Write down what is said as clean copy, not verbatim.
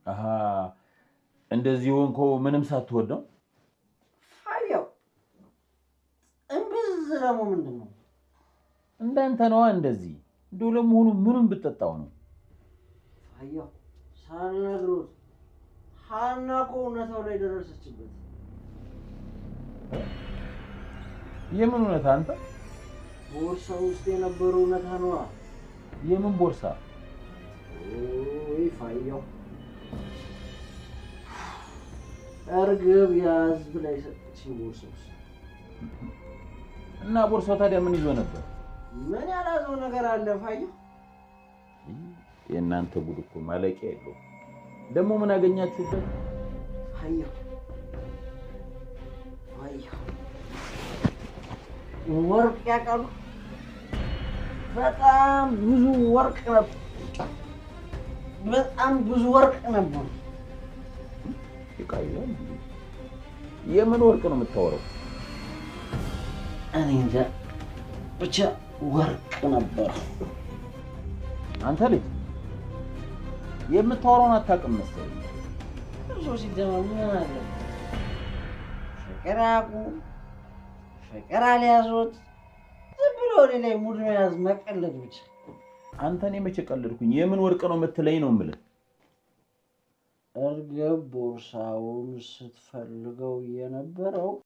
አሃ እንደዚህ ሆንኮ ምንም ሳትወደው አየው እንብዝ ደግሞ ምንድነው እንዳንተ ነው እንደዚህ እንደው ለመሆኑ ምንም ብትጠጣው ነው አየው ሳልነግሮት ሀናኮ እውነታው ላይ ደረሰችበት የምን እውነታ አንተ ቦርሳ ውስጥ የነበረው እውነታ ነው የምን ቦርሳ ወይ ፋየው እርግብ ያዝ ብላ የሰጠችኝ ቦርሳ እና ቦርሳው ታዲያ ምን ይዞ ነበር ምን ያላዘው ነገር አለ ፋየው የእናንተ ጉድ እኮ ማለቂያ የለውም ደግሞ ምን አገኛችሁበት ፋየው ወርቅ ያቀሩ በጣም ብዙ ወርቅ ነበር በጣም ብዙ ወርቅ ነበር ይቃያል የምን ወርቅ ነው የምታወራው እኔ እንጃ ብቻ ወርቅ ነበር አንተ ልጅ የምታወራውን አታውቅም መሰለኝ እሱ ሲጀመር ምን አለ ፍቅራቁ ፍቅር አልያዙት ዝም ብሎ ላይ ሙድ መያዝ መቀለድ ብቻ አንተ እኔ መቼ ቀለድኩኝ የምን ወርቅ ነው የምትለኝ ነው የምልህ እርግብ ቦርሳውን ስትፈልገው የነበረው